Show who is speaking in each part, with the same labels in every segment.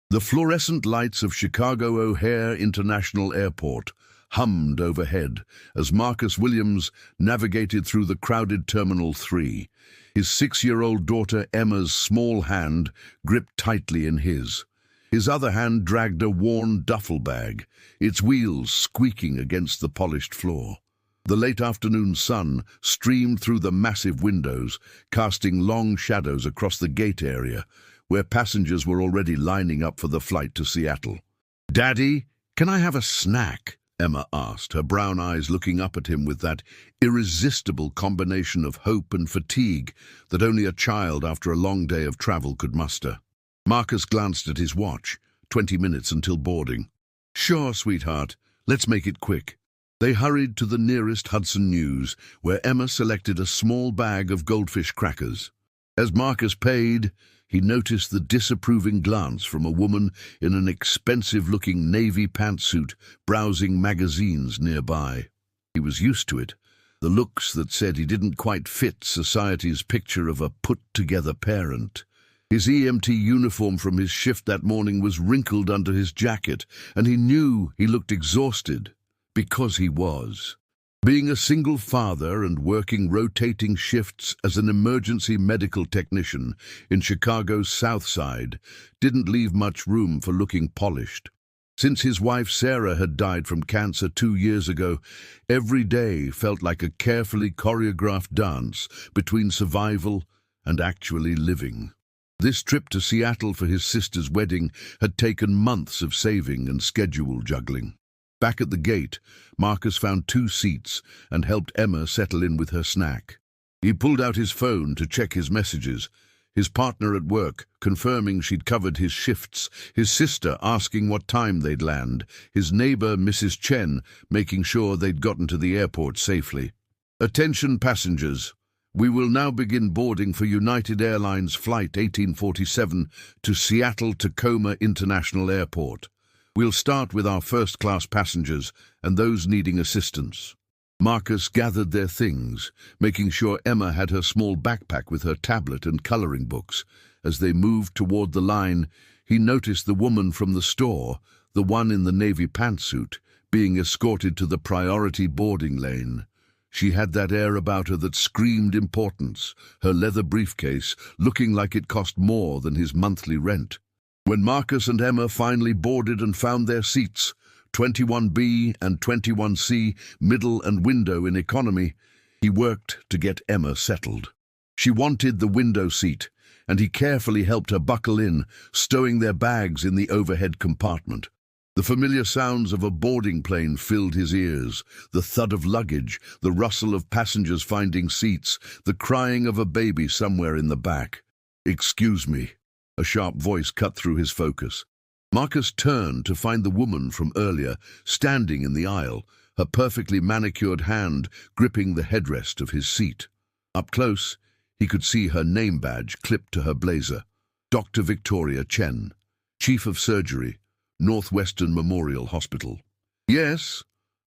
Speaker 1: The fluorescent lights of Chicago O'Hare International Airport hummed overhead as Marcus Williams navigated through the crowded Terminal 3, his 6-year-old daughter Emma's small hand gripped tightly in his. His other hand dragged a worn duffel bag, its wheels squeaking against the polished floor. The late afternoon sun streamed through the massive windows, casting long shadows across the gate area, where passengers were already lining up for the flight to Seattle. "Daddy, can I have a snack?" Emma asked, her brown eyes looking up at him with that irresistible combination of hope and fatigue that only a child after a long day of travel could muster. Marcus glanced at his watch, 20 minutes until boarding. "Sure, sweetheart, let's make it quick." They hurried to the nearest Hudson News, where Emma selected a small bag of goldfish crackers. As Marcus paid, he noticed the disapproving glance from a woman in an expensive-looking navy pantsuit browsing magazines nearby. He was used to it, the looks that said he didn't quite fit society's picture of a put-together parent. His EMT uniform from his shift that morning was wrinkled under his jacket, and he knew he looked exhausted. Because he was. Being a single father and working rotating shifts as an emergency medical technician in Chicago's South Side didn't leave much room for looking polished. Since his wife Sarah had died from cancer 2 years ago, every day felt like a carefully choreographed dance between survival and actually living. This trip to Seattle for his sister's wedding had taken months of saving and schedule juggling. Back at the gate, Marcus found 2 seats and helped Emma settle in with her snack. He pulled out his phone to check his messages, his partner at work confirming she'd covered his shifts, his sister asking what time they'd land, his neighbor, Mrs. Chen, making sure they'd gotten to the airport safely. "Attention passengers, we will now begin boarding for United Airlines Flight 1847 to Seattle-Tacoma International Airport. We'll start with our first-class passengers and those needing assistance." Marcus gathered their things, making sure Emma had her small backpack with her tablet and coloring books. As they moved toward the line, he noticed the woman from the store, the one in the navy pantsuit, being escorted to the priority boarding lane. She had that air about her that screamed importance, her leather briefcase looking like it cost more than his monthly rent. When Marcus and Emma finally boarded and found their seats, 21B and 21C, middle and window in economy, he worked to get Emma settled. She wanted the window seat, and he carefully helped her buckle in, stowing their bags in the overhead compartment. The familiar sounds of a boarding plane filled his ears, the thud of luggage, the rustle of passengers finding seats, the crying of a baby somewhere in the back. "Excuse me." A sharp voice cut through his focus. Marcus turned to find the woman from earlier standing in the aisle, her perfectly manicured hand gripping the headrest of his seat. Up close, he could see her name badge clipped to her blazer. Dr. Victoria Chen, Chief of Surgery, Northwestern Memorial Hospital. "Yes,"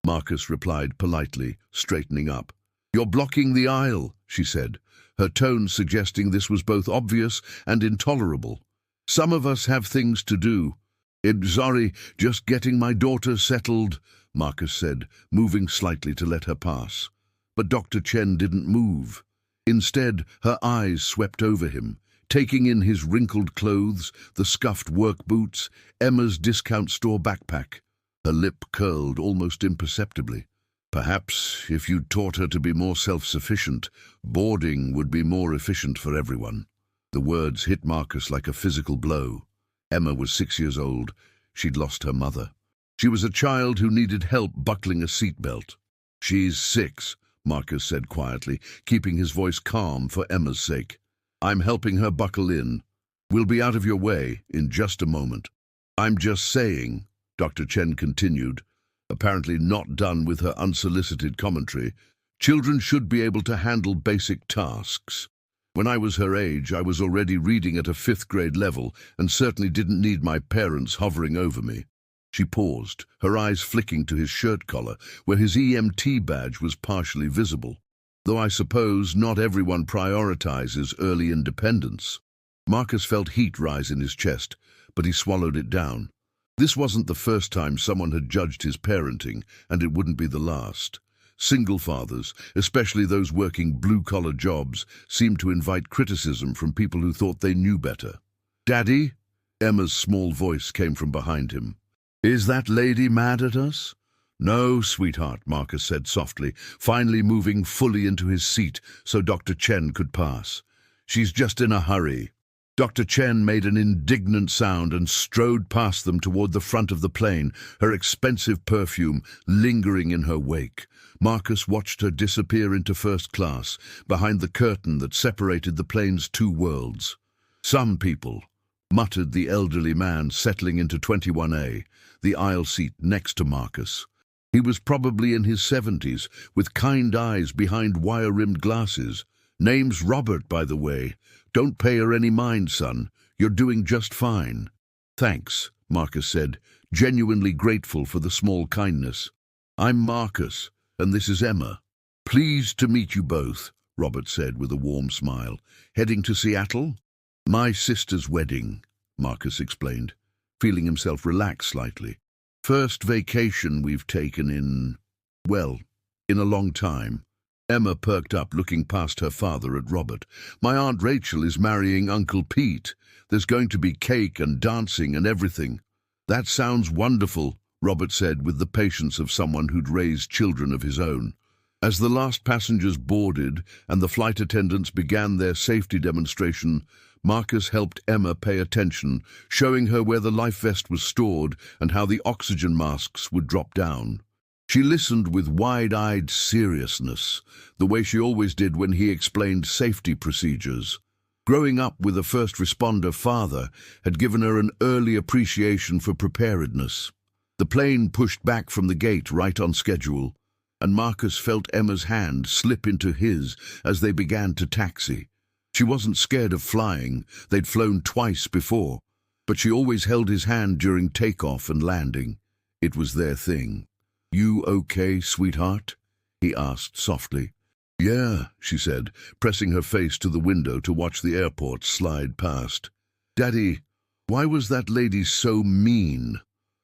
Speaker 1: Marcus replied politely, straightening up. "You're blocking the aisle," she said, her tone suggesting this was both obvious and intolerable. "Some of us have things to do." Sorry, just getting my daughter settled," Marcus said, moving slightly to let her pass. But Dr. Chen didn't move. Instead, her eyes swept over him, taking in his wrinkled clothes, the scuffed work boots, Emma's discount store backpack. Her lip curled almost imperceptibly. Perhaps, if you'd taught her to be more self-sufficient, boarding would be more efficient for everyone. The words hit Marcus like a physical blow. Emma was 6 years old. She'd lost her mother. She was a child who needed help buckling a seatbelt. "She's 6, Marcus said quietly, keeping his voice calm for Emma's sake. "I'm helping her buckle in. We'll be out of your way in just a moment." "I'm just saying," Dr. Chen continued, apparently not done with her unsolicited commentary, "children should be able to handle basic tasks. When I was her age, I was already reading at a 5th grade level and certainly didn't need my parents hovering over me." She paused, her eyes flicking to his shirt collar, where his EMT badge was partially visible. "Though I suppose not everyone prioritizes early independence." Marcus felt heat rise in his chest, but he swallowed it down. This wasn't the first time someone had judged his parenting, and it wouldn't be the last. Single fathers, especially those working blue-collar jobs, seemed to invite criticism from people who thought they knew better. "Daddy?" Emma's small voice came from behind him. "Is that lady mad at us?" "No, sweetheart," Marcus said softly, finally moving fully into his seat so Dr. Chen could pass. "She's just in a hurry." Dr. Chen made an indignant sound and strode past them toward the front of the plane, her expensive perfume lingering in her wake. Marcus watched her disappear into first class, behind the curtain that separated the plane's two worlds. "Some people," muttered the elderly man settling into 21A, the aisle seat next to Marcus. He was probably in his 70s, with kind eyes behind wire-rimmed glasses. "Name's Robert, by the way. Don't pay her any mind, son. You're doing just fine." "Thanks," Marcus said, genuinely grateful for the small kindness. "I'm Marcus, and this is Emma." "Pleased to meet you both," Robert said with a warm smile. "Heading to Seattle?" "My sister's wedding," Marcus explained, feeling himself relax slightly. "First vacation we've taken in a long time." Emma perked up, looking past her father at Robert. "My Aunt Rachel is marrying Uncle Pete. There's going to be cake and dancing and everything." "That sounds wonderful," Robert said with the patience of someone who'd raised children of his own. As the last passengers boarded and the flight attendants began their safety demonstration, Marcus helped Emma pay attention, showing her where the life vest was stored and how the oxygen masks would drop down. She listened with wide-eyed seriousness, the way she always did when he explained safety procedures. Growing up with a first responder father had given her an early appreciation for preparedness. The plane pushed back from the gate right on schedule, and Marcus felt Emma's hand slip into his as they began to taxi. She wasn't scared of flying, they'd flown twice before, but she always held his hand during takeoff and landing. It was their thing. "You okay, sweetheart?" he asked softly. "Yeah," she said, pressing her face to the window to watch the airport slide past. "Daddy, why was that lady so mean?"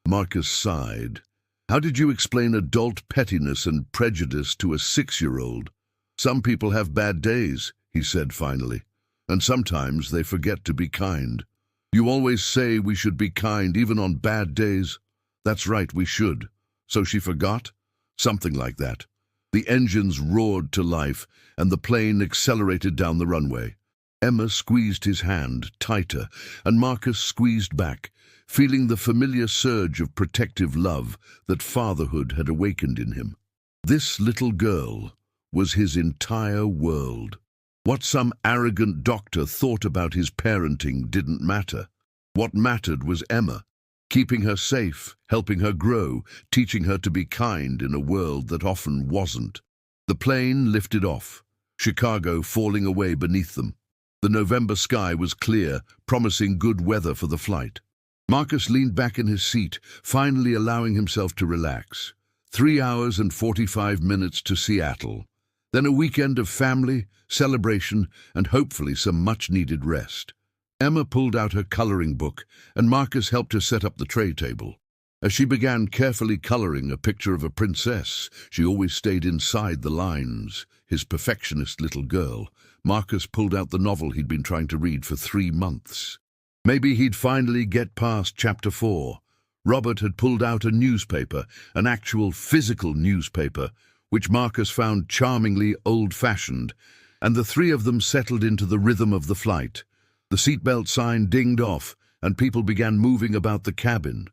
Speaker 1: Marcus sighed. "How did you explain adult pettiness and prejudice to a 6-year-old? Some people have bad days," he said finally, "and sometimes they forget to be kind. You always say we should be kind even on bad days." "That's right, we should." "So she forgot?" "Something like that." The engines roared to life, and the plane accelerated down the runway. Emma squeezed his hand tighter, and Marcus squeezed back, feeling the familiar surge of protective love that fatherhood had awakened in him. This little girl was his entire world. What some arrogant doctor thought about his parenting didn't matter. What mattered was Emma. Keeping her safe, helping her grow, teaching her to be kind in a world that often wasn't. The plane lifted off, Chicago falling away beneath them. The November sky was clear, promising good weather for the flight. Marcus leaned back in his seat, finally allowing himself to relax. 3 hours and 45 minutes to Seattle. Then a weekend of family, celebration, and hopefully some much-needed rest. Emma pulled out her coloring book, and Marcus helped her set up the tray table. As she began carefully coloring a picture of a princess, she always stayed inside the lines. His perfectionist little girl, Marcus pulled out the novel he'd been trying to read for 3 months. Maybe he'd finally get past chapter 4. Robert had pulled out a newspaper, an actual physical newspaper, which Marcus found charmingly old-fashioned, and the three of them settled into the rhythm of the flight. The seatbelt sign dinged off, and people began moving about the cabin.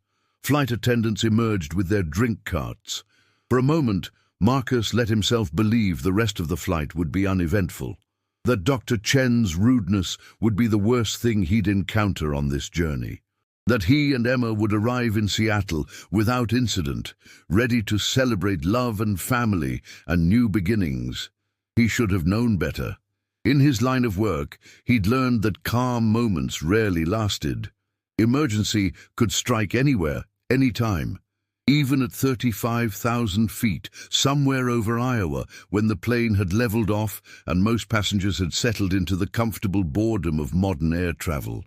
Speaker 1: Flight attendants emerged with their drink carts. For a moment, Marcus let himself believe the rest of the flight would be uneventful, that Dr. Chen's rudeness would be the worst thing he'd encounter on this journey, that he and Emma would arrive in Seattle without incident, ready to celebrate love and family and new beginnings. He should have known better. In his line of work, he'd learned that calm moments rarely lasted. Emergency could strike anywhere, anytime. Even at 35,000 feet, somewhere over Iowa, when the plane had leveled off and most passengers had settled into the comfortable boredom of modern air travel.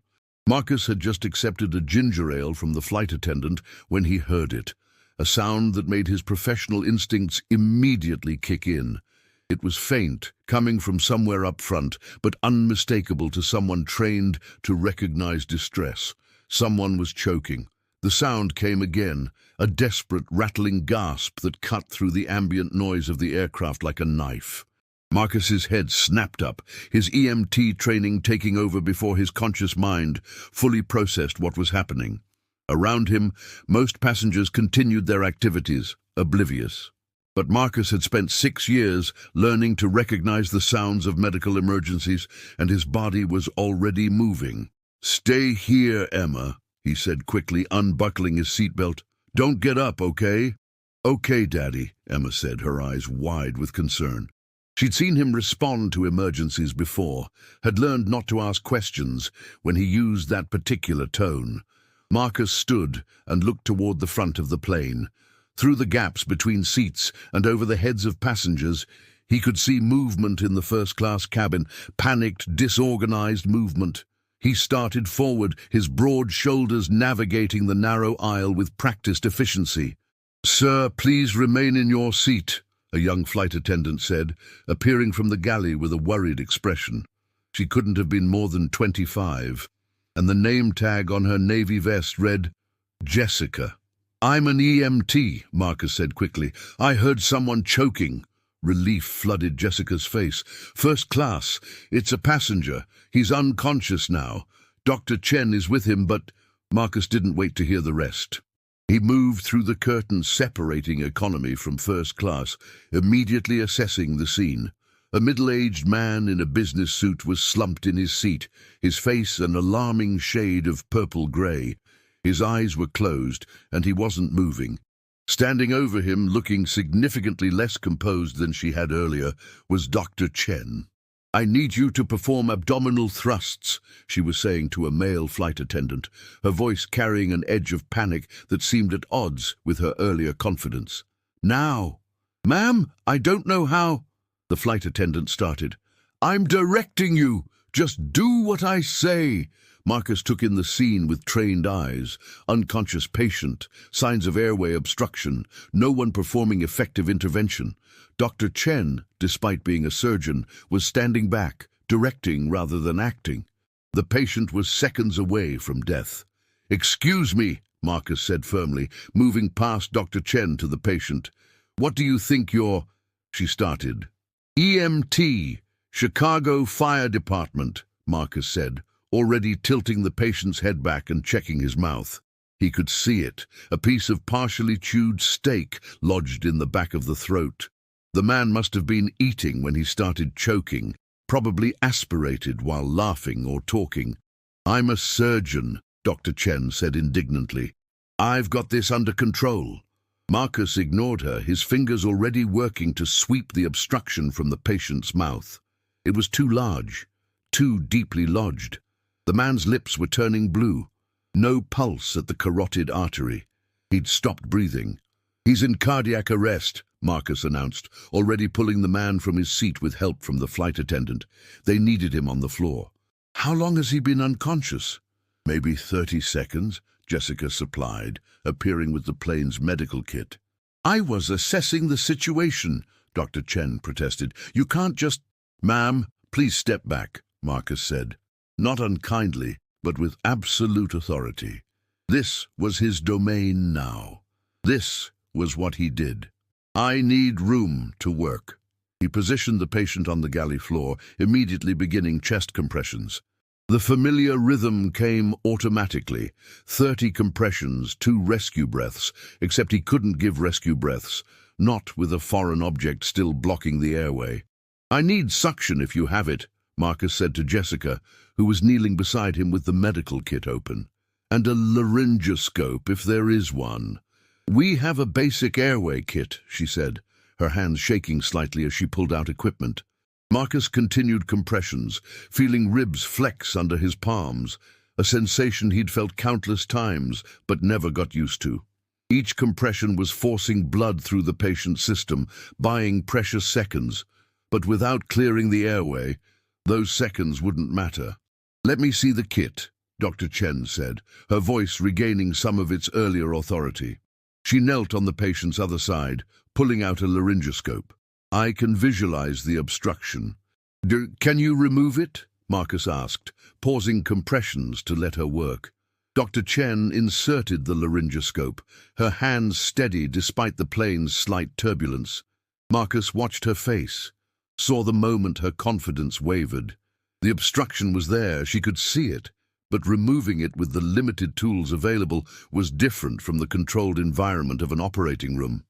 Speaker 1: Marcus had just accepted a ginger ale from the flight attendant when he heard it, a sound that made his professional instincts immediately kick in. It was faint, coming from somewhere up front, but unmistakable to someone trained to recognize distress. Someone was choking. The sound came again, a desperate, rattling gasp that cut through the ambient noise of the aircraft like a knife. Marcus's head snapped up, his EMT training taking over before his conscious mind fully processed what was happening. Around him, most passengers continued their activities, oblivious. But Marcus had spent 6 years learning to recognize the sounds of medical emergencies, and his body was already moving. "Stay here, Emma," he said quickly, unbuckling his seatbelt. "Don't get up, okay?" "Okay, Daddy," Emma said, her eyes wide with concern. She'd seen him respond to emergencies before, had learned not to ask questions when he used that particular tone. Marcus stood and looked toward the front of the plane. Through the gaps between seats and over the heads of passengers, he could see movement in the first-class cabin, panicked, disorganized movement. He started forward, his broad shoulders navigating the narrow aisle with practiced efficiency. "Sir, please remain in your seat," a young flight attendant said, appearing from the galley with a worried expression. She couldn't have been more than 25, and the name tag on her navy vest read, Jessica. "I'm an EMT," Marcus said quickly. "I heard someone choking." Relief flooded Jessica's face. "First class. It's a passenger. He's unconscious now. Dr. Chen is with him, but—" Marcus didn't wait to hear the rest. He moved through the curtain separating economy from first class, immediately assessing the scene. A middle-aged man in a business suit was slumped in his seat, his face an alarming shade of purple-grey. His eyes were closed, and he wasn't moving. Standing over him, looking significantly less composed than she had earlier, was Dr. Chen. "I need you to perform abdominal thrusts," she was saying to a male flight attendant, her voice carrying an edge of panic that seemed at odds with her earlier confidence. "Now." "Ma'am, I don't know how—" the flight attendant started. "I'm directing you. Just do what I say." Marcus took in the scene with trained eyes. Unconscious patient, signs of airway obstruction, no one performing effective intervention. Dr. Chen, despite being a surgeon, was standing back, directing rather than acting. The patient was seconds away from death. "Excuse me," Marcus said firmly, moving past Dr. Chen to the patient. "What do you think you're—" she started. "EMT, Chicago Fire Department," Marcus said, already tilting the patient's head back and checking his mouth. He could see it, a piece of partially chewed steak lodged in the back of the throat. The man must have been eating when he started choking, probably aspirated while laughing or talking. "I'm a surgeon," Dr. Chen said indignantly. "I've got this under control." Marcus ignored her, his fingers already working to sweep the obstruction from the patient's mouth. It was too large, too deeply lodged. The man's lips were turning blue. No pulse at the carotid artery. He'd stopped breathing. "He's in cardiac arrest," Marcus announced, already pulling the man from his seat with help from the flight attendant. They needed him on the floor. "How long has he been unconscious?" "Maybe 30 seconds, Jessica supplied, appearing with the plane's medical kit. "I was assessing the situation," Dr. Chen protested. "You can't just—" "Ma'am, please step back," Marcus said. Not unkindly, but with absolute authority. This was his domain now. This was what he did. "I need room to work." He positioned the patient on the galley floor, immediately beginning chest compressions. The familiar rhythm came automatically. 30 compressions, 2 rescue breaths, except he couldn't give rescue breaths, not with a foreign object still blocking the airway. "I need suction if you have it," Marcus said to Jessica, who was kneeling beside him with the medical kit open. "And a laryngoscope, if there is one." "We have a basic airway kit," she said, her hands shaking slightly as she pulled out equipment. Marcus continued compressions, feeling ribs flex under his palms, a sensation he'd felt countless times but never got used to. Each compression was forcing blood through the patient's system, buying precious seconds. But without clearing the airway, those seconds wouldn't matter. "Let me see the kit," Dr. Chen said, her voice regaining some of its earlier authority. She knelt on the patient's other side, pulling out a laryngoscope. I can visualize the obstruction. Can you remove it? Marcus asked, pausing compressions to let her work. Dr. Chen inserted the laryngoscope, her hands steady despite the plane's slight turbulence. Marcus watched her face, saw the moment her confidence wavered. The obstruction was there, she could see it, but removing it with the limited tools available was different from the controlled environment of an operating room.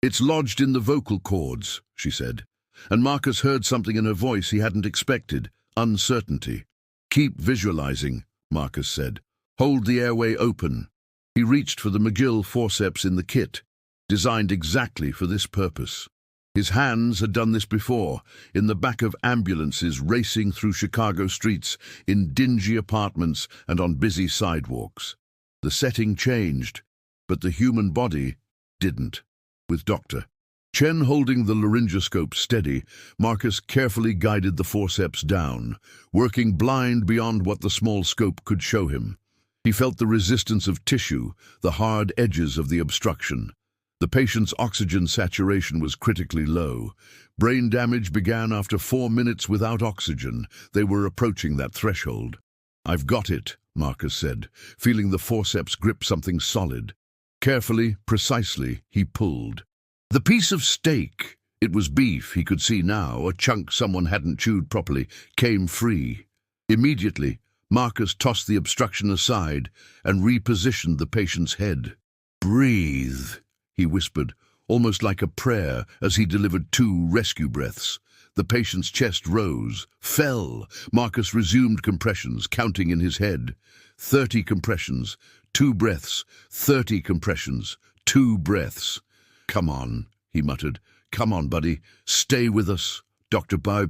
Speaker 1: It's lodged in the vocal cords, she said, and Marcus heard something in her voice he hadn't expected, uncertainty. Keep visualizing, Marcus said. Hold the airway open. He reached for the McGill forceps in the kit, designed exactly for this purpose. His hands had done this before, in the back of ambulances racing through Chicago streets, in dingy apartments and on busy sidewalks. The setting changed, but the human body didn't. With Dr. Chen holding the laryngoscope steady, Marcus carefully guided the forceps down, working blind beyond what the small scope could show him. He felt the resistance of tissue, the hard edges of the obstruction. The patient's oxygen saturation was critically low. Brain damage began after 4 minutes without oxygen. They were approaching that threshold. I've got it, Marcus said, feeling the forceps grip something solid. Carefully, precisely, he pulled. The piece of steak, it was beef, he could see now, a chunk someone hadn't chewed properly, came free. Immediately, Marcus tossed the obstruction aside and repositioned the patient's head. Breathe, he whispered, almost like a prayer as he delivered 2 rescue breaths. The patient's chest rose, fell. Marcus resumed compressions, counting in his head. 30 compressions, 2 breaths, 30 compressions, 2 breaths. Come on, he muttered. Come on, buddy. Stay with us, Dr. Bao.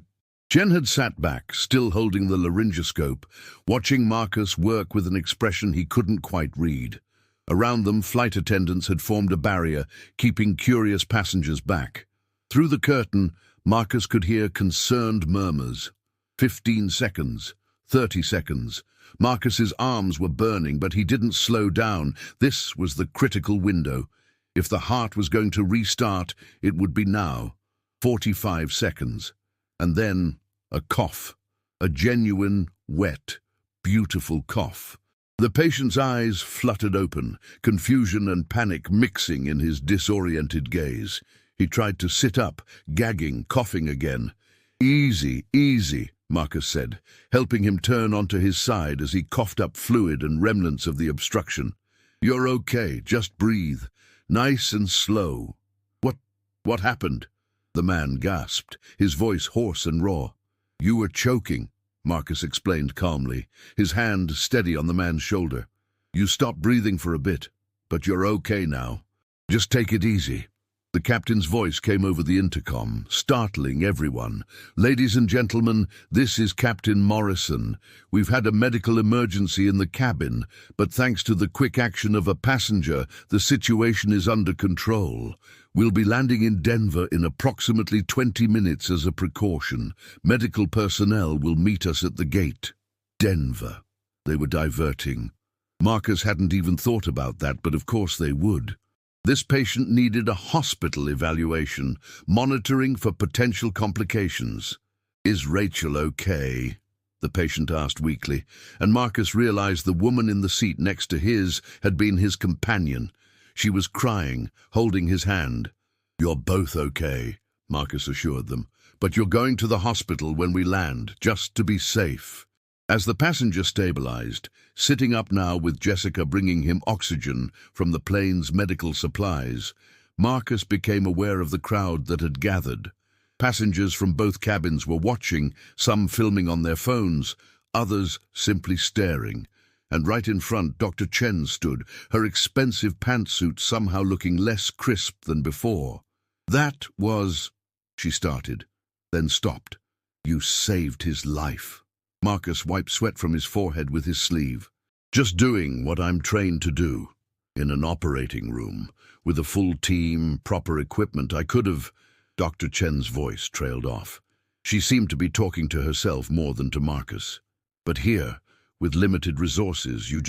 Speaker 1: Chen had sat back, still holding the laryngoscope, watching Marcus work with an expression he couldn't quite read. Around them, flight attendants had formed a barrier, keeping curious passengers back. Through the curtain, Marcus could hear concerned murmurs. 15 seconds, 30 seconds. Marcus's arms were burning, but he didn't slow down. This was the critical window. If the heart was going to restart, it would be now. 45 seconds. And then a cough. A genuine, wet, beautiful cough. The patient's eyes fluttered open, confusion and panic mixing in his disoriented gaze. He tried to sit up, gagging, coughing again. Easy, easy, Marcus said, helping him turn onto his side as he coughed up fluid and remnants of the obstruction. You're okay, just breathe. Nice and slow. What happened? The man gasped, his voice hoarse and raw. You were choking, Marcus explained calmly, his hand steady on the man's shoulder. You stopped breathing for a bit, but you're okay now. Just take it easy. The captain's voice came over the intercom, startling everyone. Ladies and gentlemen, this is Captain Morrison. We've had a medical emergency in the cabin, but thanks to the quick action of a passenger, the situation is under control. We'll be landing in Denver in approximately 20 minutes as a precaution. Medical personnel will meet us at the gate. Denver. They were diverting. Marcus hadn't even thought about that, but of course they would. This patient needed a hospital evaluation, monitoring for potential complications. Is Rachel okay? The patient asked weakly, and Marcus realized the woman in the seat next to his had been his companion. She was crying, holding his hand. You're both okay, Marcus assured them, but you're going to the hospital when we land, just to be safe. As the passenger stabilized, sitting up now with Jessica bringing him oxygen from the plane's medical supplies, Marcus became aware of the crowd that had gathered. Passengers from both cabins were watching, some filming on their phones, others simply staring. And right in front, Dr. Chen stood, her expensive pantsuit somehow looking less crisp than before. That was... she started, then stopped. You saved his life. Marcus wiped sweat from his forehead with his sleeve. Just doing what I'm trained to do. In an operating room, with a full team, proper equipment, I could have... Dr. Chen's voice trailed off. She seemed to be talking to herself more than to Marcus. But here, With limited resources, you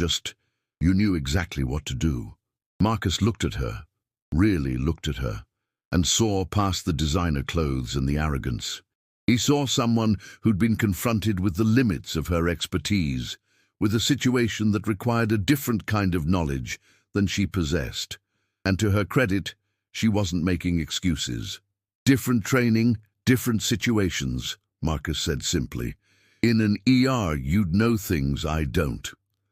Speaker 1: knew exactly what to do. Marcus looked at her, really looked at her, and saw past the designer clothes and the arrogance. He saw someone who'd been confronted with the limits of her expertise, with a situation that required a different kind of knowledge than she possessed. And to her credit, she wasn't making excuses. Different training, different situations, Marcus said simply. In an ER, you'd know things I don't.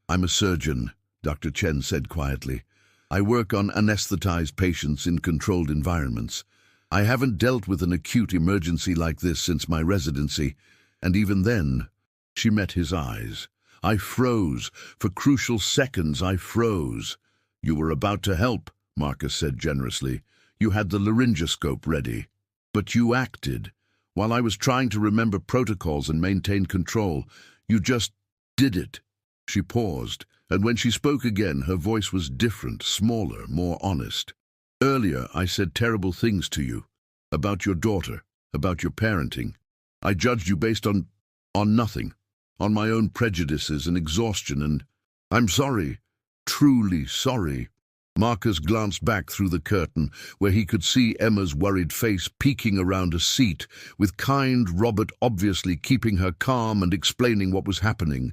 Speaker 1: I'm a surgeon, Dr. Chen said quietly. I work on anesthetized patients in controlled environments. I haven't dealt with an acute emergency like this since my residency, and even then, she met his eyes. I froze. For crucial seconds, I froze. You were about to help, Marcus said generously. You had the laryngoscope ready. But you acted. While I was trying to remember protocols and maintain control, you just did it. She paused, and when she spoke again, her voice was different, smaller, more honest. Earlier, I said terrible things to you. About your daughter, about your parenting. I judged you based on nothing. On my own prejudices and exhaustion, and I'm sorry. Truly sorry. Marcus glanced back through the curtain, where he could see Emma's worried face peeking around a seat, with kind Robert obviously keeping her calm and explaining what was happening.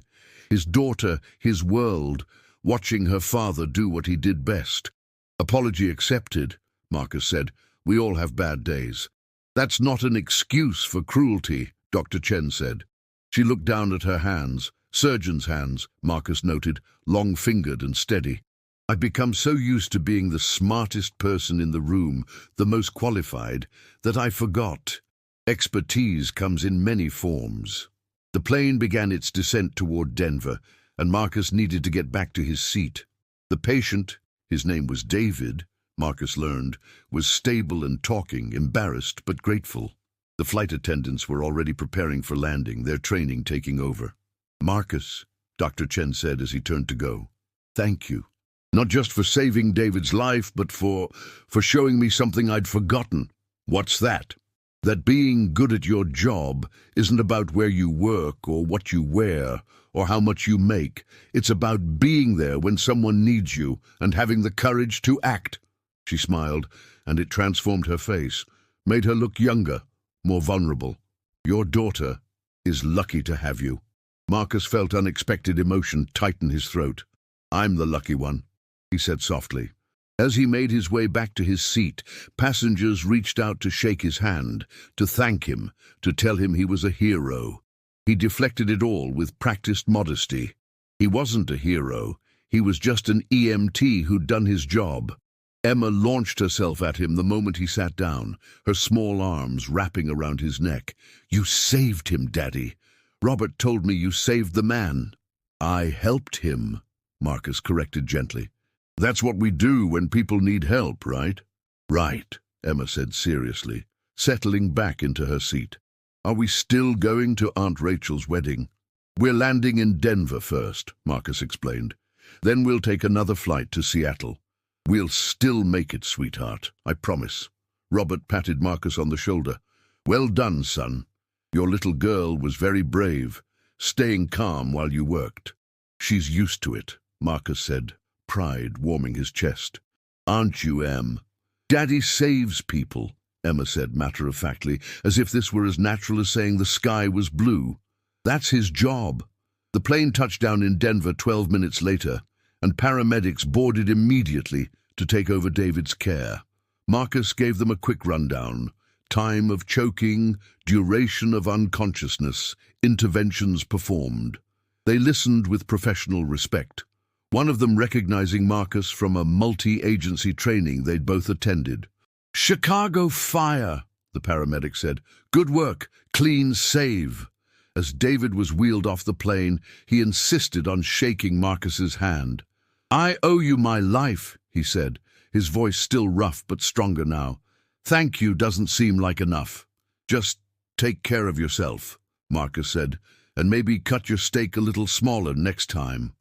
Speaker 1: His daughter, his world, watching her father do what he did best. Apology accepted, Marcus said. We all have bad days. That's not an excuse for cruelty, Dr. Chen said. She looked down at her hands, surgeon's hands, Marcus noted, long-fingered and steady. I've become so used to being the smartest person in the room, the most qualified, that I forgot. Expertise comes in many forms. The plane began its descent toward Denver, and Marcus needed to get back to his seat. The patient, his name was David, Marcus learned, was stable and talking, embarrassed but grateful. The flight attendants were already preparing for landing, their training taking over. Marcus, Dr. Chen said as he turned to go. Thank you. Not just for saving David's life, but for showing me something I'd forgotten. What's that? That being good at your job isn't about where you work or what you wear or how much you make. It's about being there when someone needs you and having the courage to act. She smiled, and it transformed her face, made her look younger, more vulnerable. Your daughter is lucky to have you. Marcus felt unexpected emotion tighten his throat. I'm the lucky one, he said softly. As he made his way back to his seat, passengers reached out to shake his hand, to thank him, to tell him he was a hero. He deflected it all with practiced modesty. He wasn't a hero. He was just an EMT who'd done his job. Emma launched herself at him the moment he sat down, her small arms wrapping around his neck. You saved him, Daddy. Robert told me you saved the man. I helped him, Marcus corrected gently. That's what we do when people need help, right? Right, Emma said seriously, settling back into her seat. Are we still going to Aunt Rachel's wedding? We're landing in Denver first, Marcus explained. Then we'll take another flight to Seattle. We'll still make it, sweetheart, I promise. Robert patted Marcus on the shoulder. Well done, son. Your little girl was very brave, staying calm while you worked. She's used to it, Marcus said, pride warming his chest. Aren't you, Em? Daddy saves people, Emma said matter-of-factly, as if this were as natural as saying the sky was blue. That's his job. The plane touched down in Denver 12 minutes later, and paramedics boarded immediately to take over David's care. Marcus gave them a quick rundown. Time of choking, duration of unconsciousness, interventions performed. They listened with professional respect, one of them recognizing Marcus from a multi-agency training they'd both attended. Chicago Fire, the paramedic said. Good work, clean save. As David was wheeled off the plane, he insisted on shaking Marcus's hand. I owe you my life, he said, his voice still rough but stronger now. Thank you doesn't seem like enough. Just take care of yourself, Marcus said, and maybe cut your steak a little smaller next time.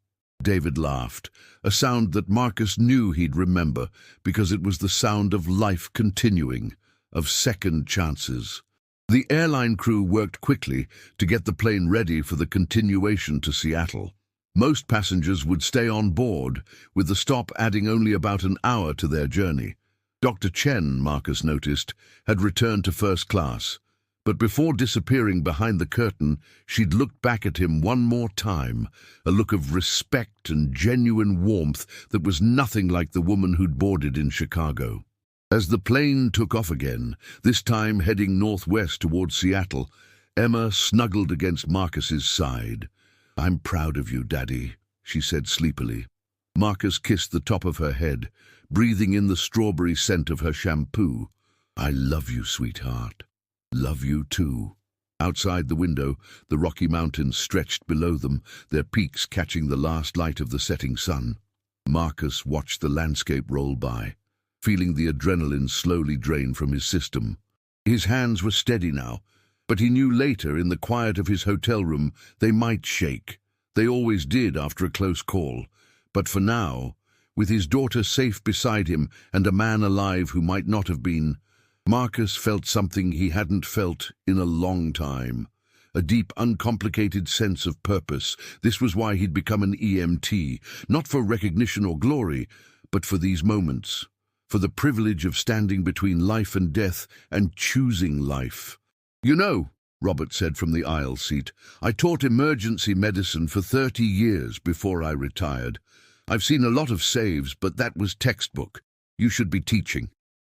Speaker 1: David laughed, a sound that Marcus knew he'd remember because it was the sound of life continuing, of second chances. The airline crew worked quickly to get the plane ready for the continuation to Seattle. Most passengers would stay on board, with the stop adding only about an hour to their journey. Dr. Chen, Marcus noticed, had returned to first class, but before disappearing behind the curtain, she'd looked back at him one more time, a look of respect and genuine warmth that was nothing like the woman who'd boarded in Chicago. As the plane took off again, this time heading northwest towards Seattle, Emma snuggled against Marcus's side. "I'm proud of you, Daddy," she said sleepily. Marcus kissed the top of her head, breathing in the strawberry scent of her shampoo. "I love you, sweetheart. Love you too." Outside the window, the Rocky Mountains stretched below them, their peaks catching the last light of the setting sun. Marcus watched the landscape roll by, feeling the adrenaline slowly drain from his system. His hands were steady now, but he knew later, in the quiet of his hotel room, they might shake. They always did after a close call. But for now, with his daughter safe beside him and a man alive who might not have been, Marcus felt something he hadn't felt in a long time. A deep, uncomplicated sense of purpose. This was why he'd become an EMT, not for recognition or glory, but for these moments, for the privilege of standing between life and death and choosing life. "You know," Robert said from the aisle seat, "I taught emergency medicine for 30 years before I retired. I've seen a lot of saves, but that was textbook. You should be teaching."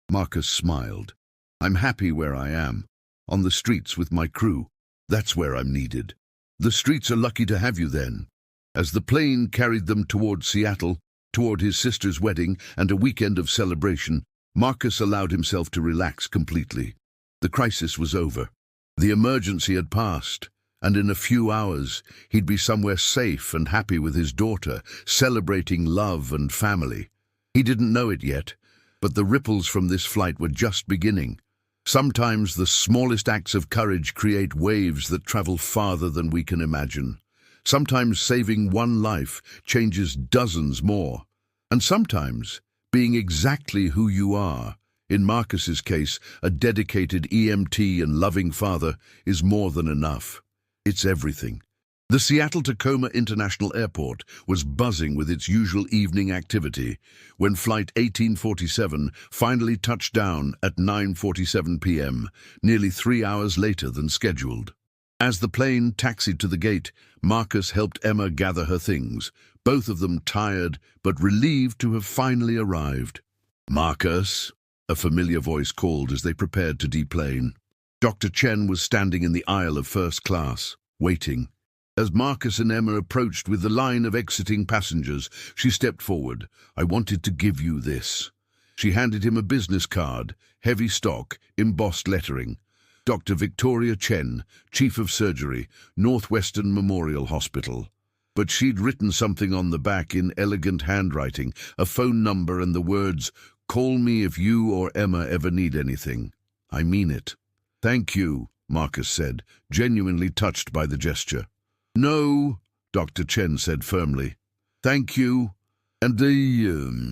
Speaker 1: Marcus smiled. "I'm happy where I am, on the streets with my crew. That's where I'm needed." "The streets are lucky to have you then." As the plane carried them toward Seattle, toward his sister's wedding and a weekend of celebration, Marcus allowed himself to relax completely. The crisis was over. The emergency had passed, and in a few hours he'd be somewhere safe and happy with his daughter, celebrating love and family. He didn't know it yet, but the ripples from this flight were just beginning. Sometimes the smallest acts of courage create waves that travel farther than we can imagine. Sometimes saving one life changes dozens more. And sometimes being exactly who you are, in Marcus's case, a dedicated EMT and loving father, is more than enough. It's everything. The Seattle-Tacoma International Airport was buzzing with its usual evening activity when Flight 1847 finally touched down at 9:47 p.m., nearly 3 hours later than scheduled. As the plane taxied to the gate, Marcus helped Emma gather her things, both of them tired but relieved to have finally arrived. "Marcus," a familiar voice called as they prepared to deplane. Dr. Chen was standing in the aisle of first class, waiting. As Marcus and Emma approached with the line of exiting passengers, she stepped forward. "I wanted to give you this." She handed him a business card, heavy stock, embossed lettering. "Dr. Victoria Chen, Chief of Surgery, Northwestern Memorial Hospital." But she'd written something on the back in elegant handwriting, a phone number and the words, "Call me if you or Emma ever need anything. I mean it." "Thank you," Marcus said, genuinely touched by the gesture. "No," Dr. Chen said firmly. "Thank you." And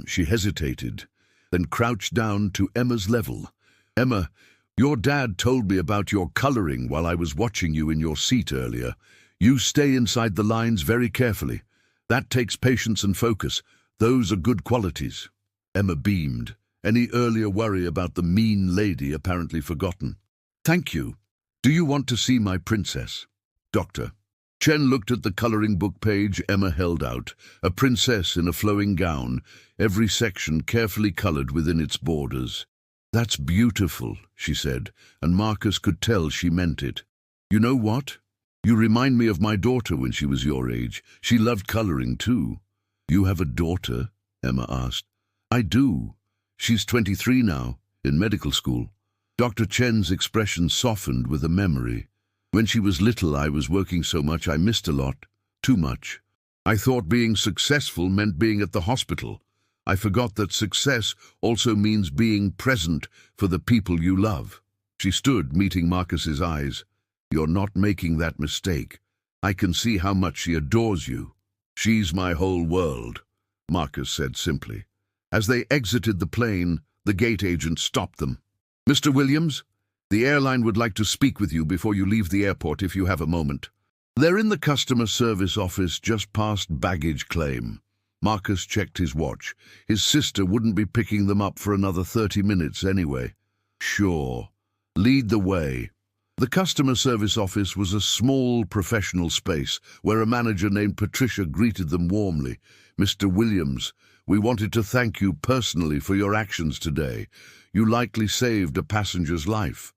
Speaker 1: she hesitated, then crouched down to Emma's level. "Emma, your dad told me about your coloring while I was watching you in your seat earlier. You stay inside the lines very carefully. That takes patience and focus. Those are good qualities." Emma beamed, any earlier worry about the mean lady apparently forgotten. "Thank you. Do you want to see my princess?" "Doctor." Chen looked at the coloring book page Emma held out, a princess in a flowing gown, every section carefully colored within its borders. "That's beautiful," she said, and Marcus could tell she meant it. "You know what? You remind me of my daughter when she was your age. She loved coloring too." "You have a daughter?" Emma asked. "I do. She's 23 now, in medical school." Dr. Chen's expression softened with a memory. "When she was little, I was working so much I missed a lot. Too much. I thought being successful meant being at the hospital. I forgot that success also means being present for the people you love." She stood, meeting Marcus's eyes. "You're not making that mistake. I can see how much she adores you." "She's my whole world," Marcus said simply. As they exited the plane, the gate agent stopped them. "Mr. Williams, the airline would like to speak with you before you leave the airport if you have a moment." They're in the customer service office just past baggage claim. Marcus checked his watch. His sister wouldn't be picking them up for another 30 minutes anyway. Sure. Lead the way. The customer service office was a small professional space where a manager named Patricia greeted them warmly. "Mr. Williams, we wanted to thank you personally for your actions today. You likely saved a passenger's life."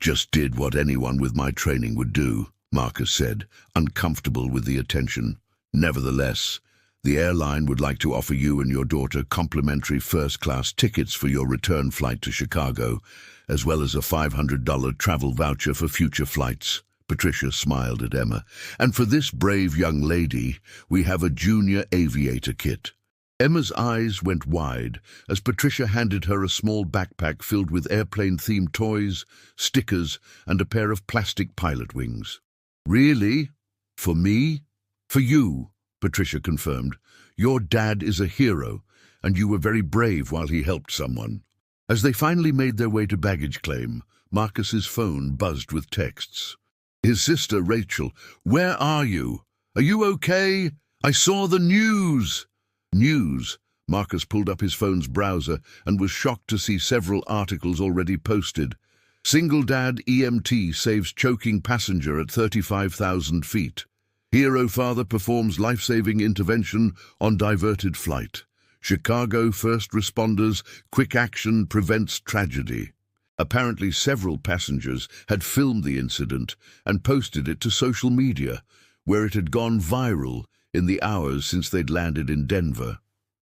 Speaker 1: Just did what anyone with my training would do, Marcus said, uncomfortable with the attention. "Nevertheless, the airline would like to offer you and your daughter complimentary first-class tickets for your return flight to Chicago, as well as a $500 travel voucher for future flights." Patricia smiled at Emma. "And for this brave young lady, we have a junior aviator kit." Emma's eyes went wide as Patricia handed her a small backpack filled with airplane-themed toys, stickers, and a pair of plastic pilot wings. "Really? For me?" "For you," Patricia confirmed. "Your dad is a hero, and you were very brave while he helped someone." As they finally made their way to baggage claim, Marcus's phone buzzed with texts. His sister, Rachel, "Where are you? Are you okay? I saw the news." News. Marcus pulled up his phone's browser and was shocked to see several articles already posted. "Single dad EMT saves choking passenger at 35,000 feet. Hero father performs life-saving intervention on diverted flight. Chicago first responders, quick action prevents tragedy." Apparently several passengers had filmed the incident and posted it to social media, where it had gone viral in the hours since they'd landed in Denver.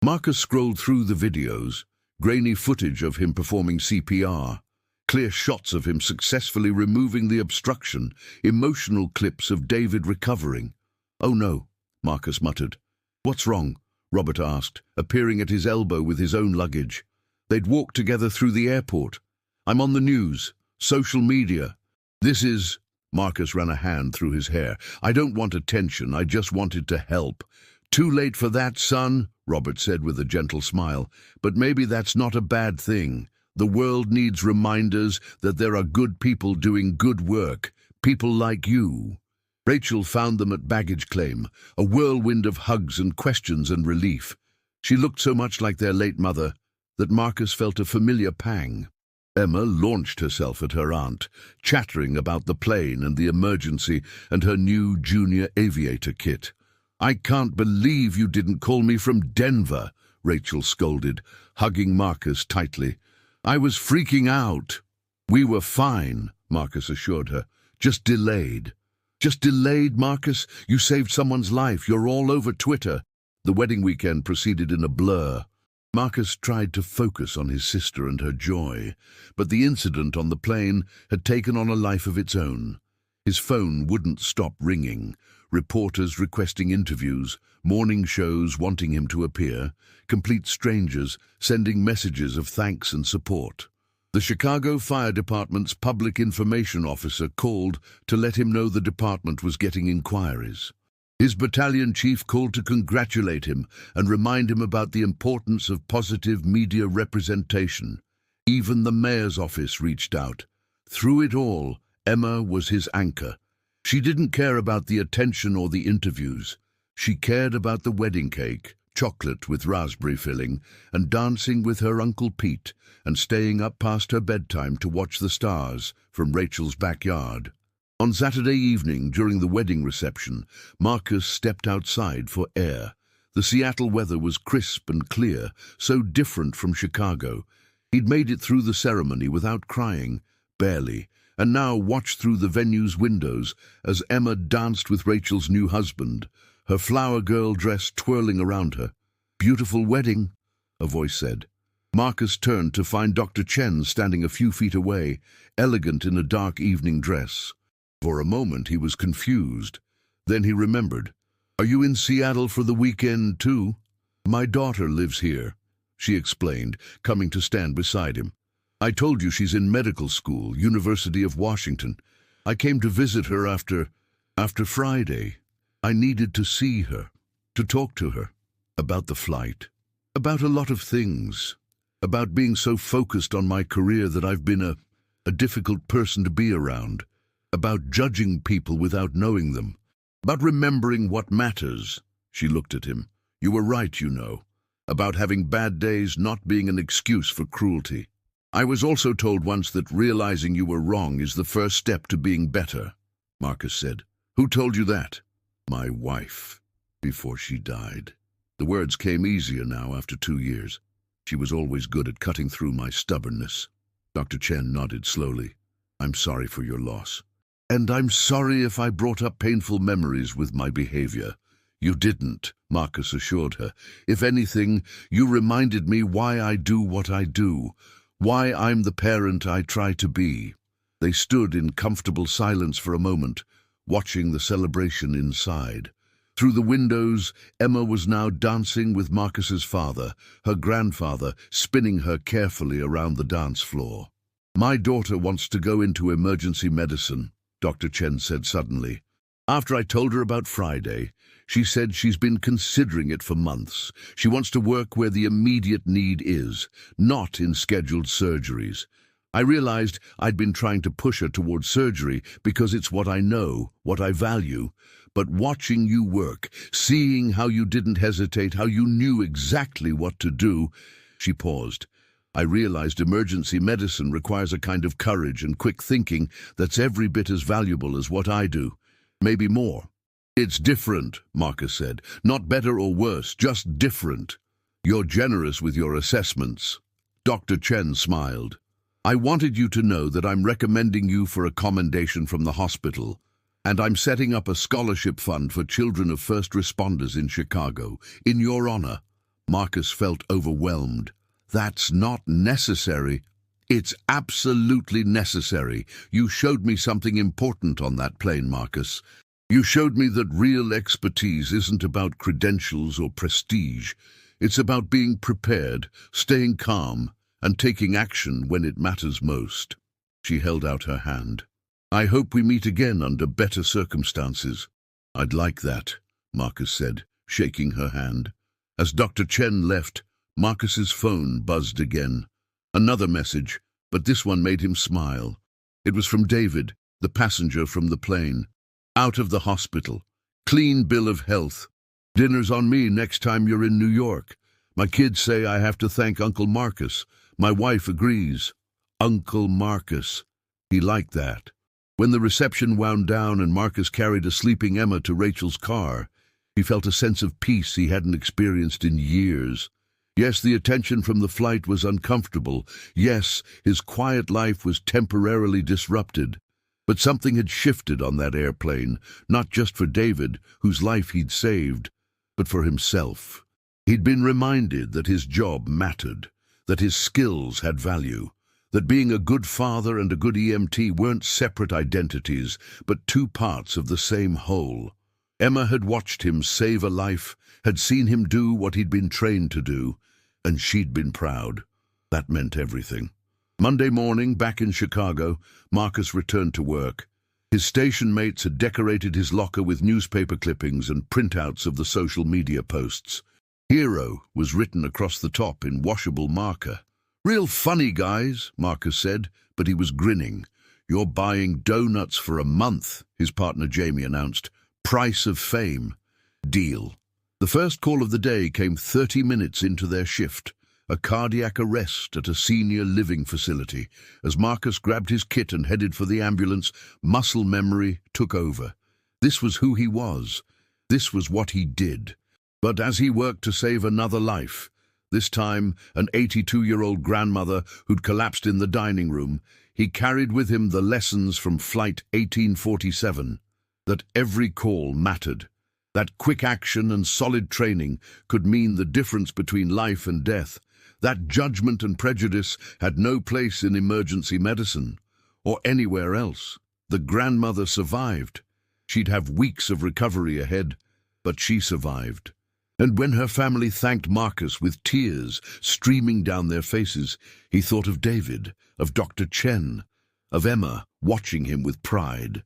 Speaker 1: Marcus scrolled through the videos, grainy footage of him performing CPR, clear shots of him successfully removing the obstruction, emotional clips of David recovering. "Oh no," Marcus muttered. "What's wrong?" Robert asked, appearing at his elbow with his own luggage. They'd walked together through the airport. "I'm on the news, social media. This is..." Marcus ran a hand through his hair. "I don't want attention, I just wanted to help." "Too late for that, son," Robert said with a gentle smile. "But maybe that's not a bad thing. The world needs reminders that there are good people doing good work, people like you." Rachel found them at baggage claim, a whirlwind of hugs and questions and relief. She looked so much like their late mother that Marcus felt a familiar pang. Emma launched herself at her aunt, chattering about the plane and the emergency and her new junior aviator kit. "I can't believe you didn't call me from Denver," Rachel scolded, hugging Marcus tightly. "I was freaking out." "We were fine," Marcus assured her. "Just delayed." "Just delayed, Marcus? You saved someone's life. You're all over Twitter." The wedding weekend proceeded in a blur. Marcus tried to focus on his sister and her joy, but the incident on the plane had taken on a life of its own. His phone wouldn't stop ringing, reporters requesting interviews, morning shows wanting him to appear, complete strangers sending messages of thanks and support. The Chicago Fire Department's public information officer called to let him know the department was getting inquiries. His battalion chief called to congratulate him and remind him about the importance of positive media representation. Even the mayor's office reached out. Through it all, Emma was his anchor. She didn't care about the attention or the interviews. She cared about the wedding cake, chocolate with raspberry filling, and dancing with her Uncle Pete, and staying up past her bedtime to watch the stars from Rachel's backyard. On Saturday evening, during the wedding reception, Marcus stepped outside for air. The Seattle weather was crisp and clear, so different from Chicago. He'd made it through the ceremony without crying, barely, and now watched through the venue's windows as Emma danced with Rachel's new husband, her flower girl dress twirling around her. "Beautiful wedding," a voice said. Marcus turned to find Dr. Chen standing a few feet away, elegant in a dark evening dress. For a moment he was confused. Then he remembered. "Are you in Seattle for the weekend too?" "My daughter lives here," she explained, coming to stand beside him. "I told you she's in medical school, University of Washington. I came to visit her after Friday. I needed to see her, to talk to her, about the flight, about a lot of things, about being so focused on my career that I've been a difficult person to be around. about judging people without knowing them, about remembering what matters. She looked at him. You were right, you know, about having bad days not being an excuse for cruelty. I was also told once that realizing you were wrong is the first step to being better, Marcus said. Who told you that? My wife, before she died. The words came easier now after 2 years. She was always good at cutting through my stubbornness. Dr. Chen nodded slowly. I'm sorry for your loss. And I'm sorry if I brought up painful memories with my behavior. You didn't, Marcus assured her. If anything, you reminded me why I do what I do, why I'm the parent I try to be. They stood in comfortable silence for a moment, watching the celebration inside. Through the windows, Emma was now dancing with Marcus's father, her grandfather spinning her carefully around the dance floor. My daughter wants to go into emergency medicine, Dr. Chen said suddenly. After I told her about Friday, she said she's been considering it for months. She wants to work where the immediate need is, not in scheduled surgeries. I realized I'd been trying to push her towards surgery because it's what I know, what I value. But watching you work, seeing how you didn't hesitate, how you knew exactly what to do, she paused. I realized emergency medicine requires a kind of courage and quick thinking that's every bit as valuable as what I do. Maybe more. It's different, Marcus said. Not better or worse, just different. You're generous with your assessments. Dr. Chen smiled. I wanted you to know that I'm recommending you for a commendation from the hospital, and I'm setting up a scholarship fund for children of first responders in Chicago, in your honor. Marcus felt overwhelmed. That's not necessary. It's absolutely necessary. You showed me something important on that plane, Marcus. You showed me that real expertise isn't about credentials or prestige. It's about being prepared, staying calm, and taking action when it matters most. She held out her hand. I hope we meet again under better circumstances. I'd like that, Marcus said, shaking her hand. As Dr. Chen left, Marcus's phone buzzed again. Another message, but this one made him smile. It was from David, the passenger from the plane. Out of the hospital. Clean bill of health. Dinner's on me next time you're in New York. My kids say I have to thank Uncle Marcus. My wife agrees. Uncle Marcus. He liked that. When the reception wound down and Marcus carried a sleeping Emma to Rachel's car, he felt a sense of peace he hadn't experienced in years. Yes, the attention from the flight was uncomfortable. Yes, his quiet life was temporarily disrupted. But something had shifted on that airplane, not just for David, whose life he'd saved, but for himself. He'd been reminded that his job mattered, that his skills had value, that being a good father and a good EMT weren't separate identities, but two parts of the same whole. Emma had watched him save a life, had seen him do what he'd been trained to do, and she'd been proud. That meant everything. Monday morning, back in Chicago, Marcus returned to work. His station mates had decorated his locker with newspaper clippings and printouts of the social media posts. Hero was written across the top in washable marker. Real funny, guys, Marcus said, but he was grinning. You're buying donuts for a month, his partner Jamie announced. Price of fame. Deal. The first call of the day came 30 minutes into their shift. A cardiac arrest at a senior living facility. As Marcus grabbed his kit and headed for the ambulance, muscle memory took over. This was who he was. This was what he did. But as he worked to save another life, this time an 82-year-old grandmother who'd collapsed in the dining room, he carried with him the lessons from Flight 1847, that every call mattered, that quick action and solid training could mean the difference between life and death, that judgment and prejudice had no place in emergency medicine or anywhere else. The grandmother survived. She'd have weeks of recovery ahead, but she survived. And when her family thanked Marcus with tears streaming down their faces, he thought of David, of Dr. Chen, of Emma watching him with pride.